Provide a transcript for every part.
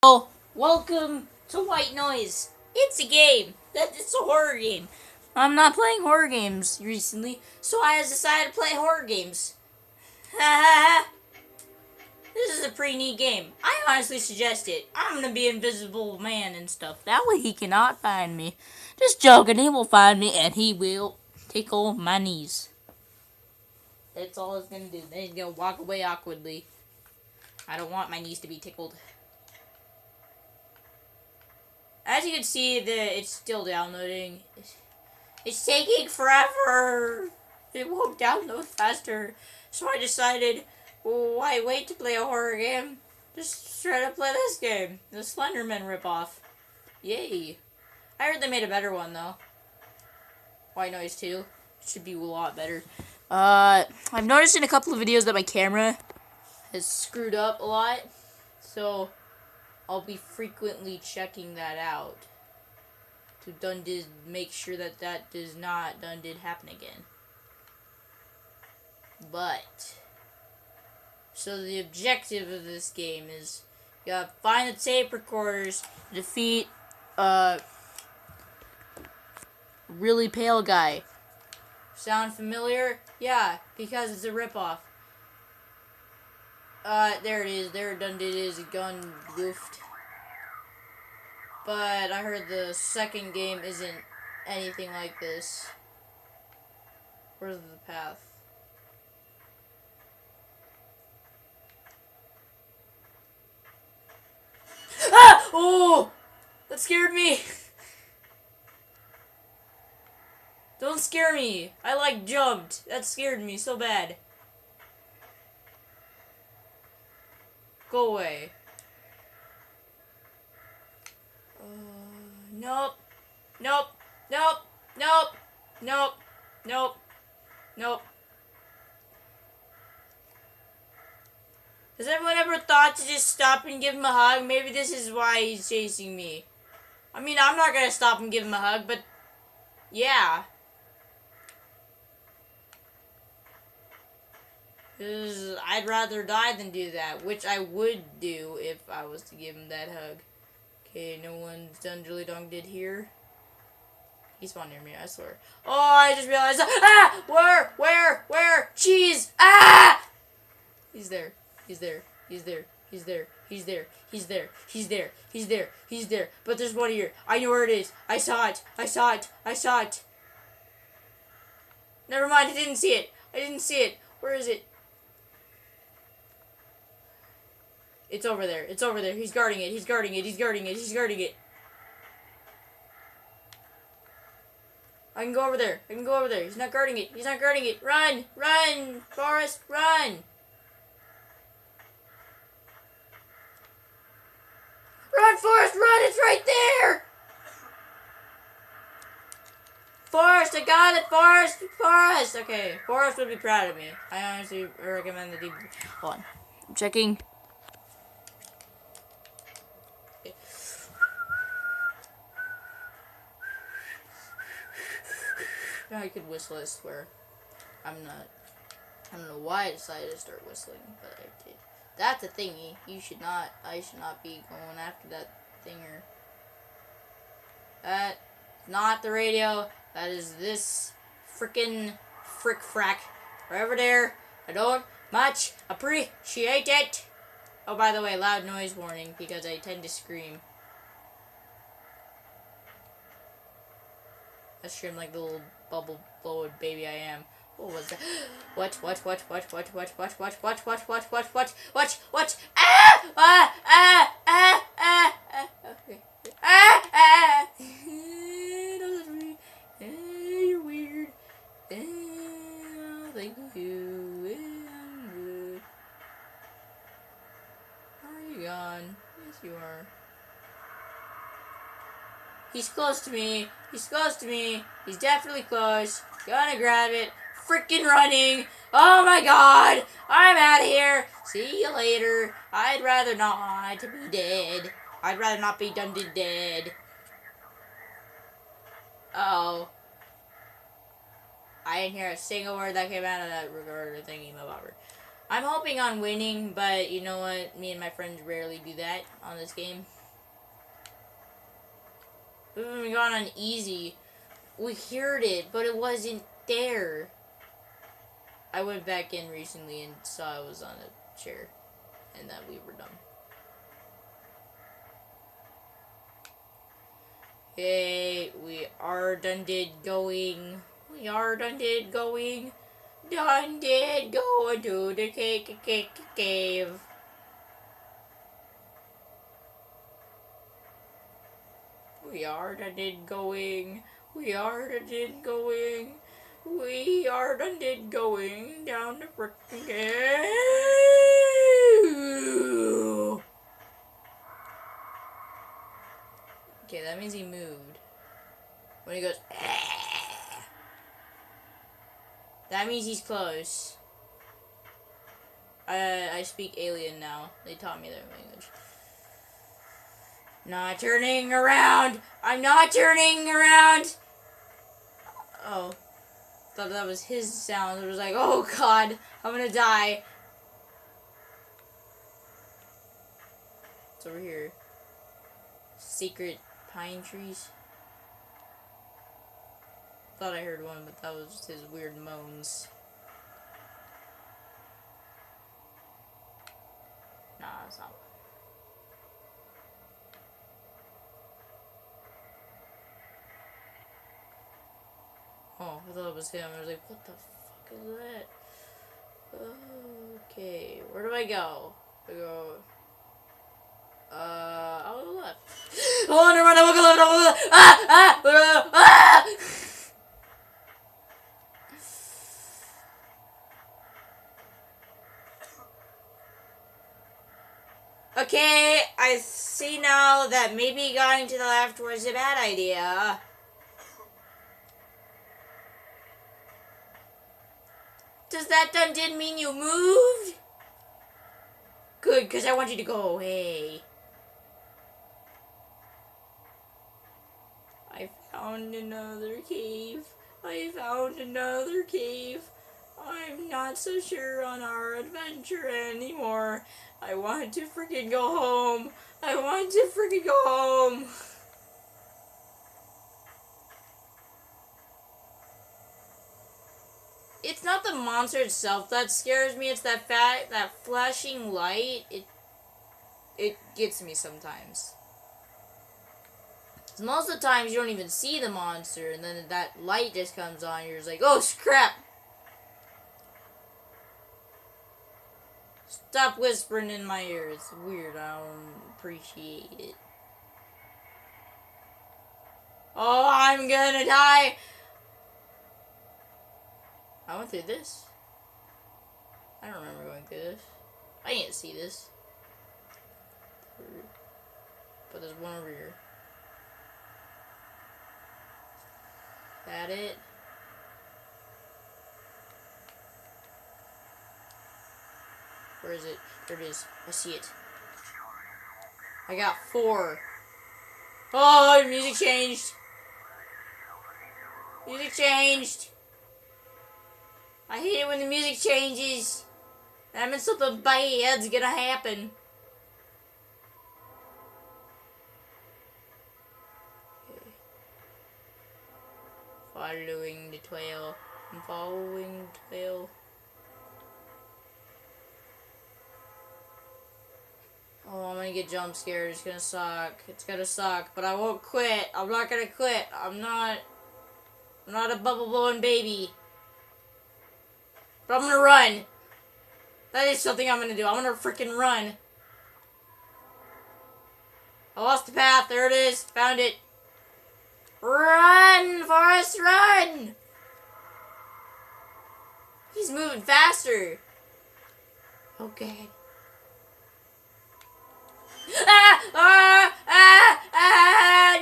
Oh, welcome to White Noise. It's a game. It's a horror game. I'm not playing horror games recently, so I decided to play horror games. This is a pretty neat game. I honestly suggest it. I'm gonna be Invisible Man and stuff. That way he cannot find me. Just joking, he will find me and he will tickle my knees. That's all he's gonna do. Then he's gonna walk away awkwardly. I don't want my knees to be tickled. As you can see, it's still downloading. It's taking forever. It won't download faster. So I decided, well, why wait to play a horror game? Just try to play this game. The Slenderman ripoff. Yay. I heard they made a better one, though. White Noise 2. Should be a lot better. I've noticed in a couple of videos that my camera has screwed up a lot. So I'll be frequently checking that out to make sure that does not happen again. But so the objective of this game is you gotta find the tape recorders, defeat really pale guy. Sound familiar? Yeah, because it's a ripoff. There it is. There it is. Gun goofed. But I heard the second game isn't anything like this. Where's the path? Ah! Oh! That scared me! Don't scare me! I jumped. That scared me so bad. Go away. Nope. Nope. Nope. Nope. Nope. Nope. Nope. Has everyone ever thought to just stop and give him a hug? Maybe this is why he's chasing me. I mean, I'm not gonna stop and give him a hug, but yeah. I'd rather die than do that, which I would do if I was to give him that hug. Okay, no one's done Dilly Dong did here. He spawned near me, I swear. Oh, I just realized. Ah! Where? Cheese! Ah! He's there. He's there. But there's one here. I know where it is. I saw it. Never mind, I didn't see it. Where is it? It's over there. He's guarding it. I can go over there. He's not guarding it. Run! Forrest, run! Run, Forrest, run! It's right there! Forrest, I got it, Forrest! Okay, Forrest would be proud of me. I honestly recommend that he... Hold on. I'm checking. Okay. I could whistle, I swear. I don't know why I decided to start whistling, but I did. That's a thingy. I should not be going after that thinger. That's not the radio. That is this frickin' frick-frack. Right over there. I don't much appreciate it. Oh, by the way, loud noise warning, because I tend to scream. I scream like the little bubble-blowed baby I am. What was that? What? Okay. You're weird. Thank you. I'm good. Are you gone? Yes, you are. He's close to me. He's definitely close. Gonna grab it. Freaking running. Oh my god. I'm out of here. See you later. I'd rather not be dead. I'd rather not be done to dead. Uh-oh. I didn't hear a single word that came out of that recorder thingy, my bobber. I'm hoping on winning, but you know what? Me and my friends rarely do that on this game. We've even gone on easy. We heard it, but it wasn't there. I went back in recently and saw it was on a chair, and that we were done. Okay, we are done did going. We are done did going. Done did going to the cave. We are done did going. We are done did going. We are done did going down the frickin' cave. Okay, that means he moved. When he goes, that means he's close. I speak alien now. They taught me their language. Not turning around. I'm not turning around. Oh, thought that was his sound. It was like, oh God, I'm gonna die. It's over here. Secret pine trees. Thought I heard one, but that was just his weird moans. Nah, it's not. Oh, I thought it was him. I was like, what the fuck is that? Okay, where do I go? I go. I'll go left. Oh, never mind. I will go left. I will go left. Ah! Okay, I see now that maybe going to the left was a bad idea. Does that done did mean you moved? Good, because I want you to go away. I found another cave. I found another cave. I'm not so sure on our adventure anymore. I want to freaking go home. I want to freaking go home. It's not the monster itself that scares me. It's that flashing light. It gets me sometimes. Most of the times you don't even see the monster, and then that light just comes on, and you're just like, oh crap! Stop whispering in my ear. It's weird. I don't appreciate it. Oh, I'm gonna die! I went through this. I don't remember going through this. I didn't see this. But there's one over here. That it? Where is it? There it is. I see it. I got 4. Oh, music changed. Music changed. I hate it when the music changes. That means something bad's gonna happen. Okay. Following the trail. I'm following the trail. Oh, I'm gonna get jump scared. It's gonna suck. It's gonna suck, but I won't quit. I'm not gonna quit. I'm not a bubble blowing baby. But I'm gonna run. That is something I'm gonna do. I'm gonna freaking run. I lost the path. There it is. Found it. Run, Forrest, run! He's moving faster. Okay.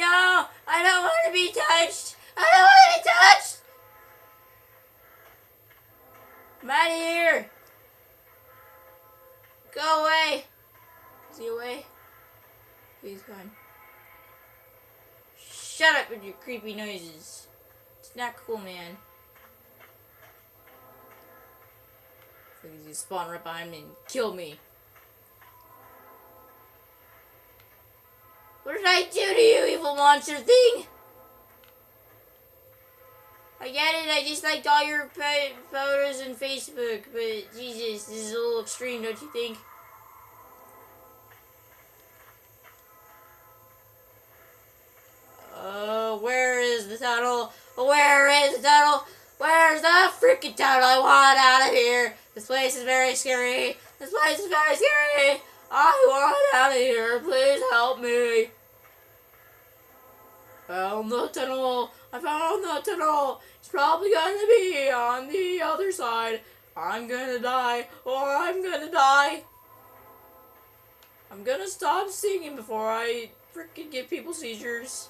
No! I don't want to be touched! I don't want to be touched! I'm out of here! Go away! Is he away? He's gone. Shut up with your creepy noises. It's not cool, man. Because he spawned right behind me and killed me. What did I do to you, evil monster thing? I get it, I just liked all your photos on Facebook, but Jesus, this is a little extreme, don't you think? Where is the tunnel? Where is the tunnel? Where's the freaking tunnel? I want out of here. This place is very scary. This place is very scary. I want out of here. Please help me. Found the tunnel. I found the tunnel. It's probably gonna be on the other side. I'm gonna die. Oh, I'm gonna die. I'm gonna stop singing before I freaking give people seizures.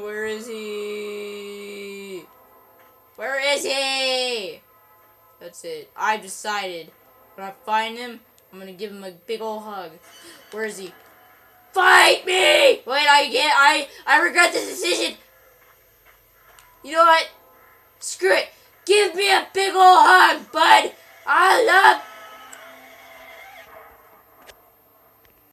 Where is he? Where is he? That's it. I've decided. When I find him, I'm gonna give him a big ol' hug. Where is he? Fight me! Wait, I regret this decision. You know what? Screw it. Give me a big ol' hug, bud. I love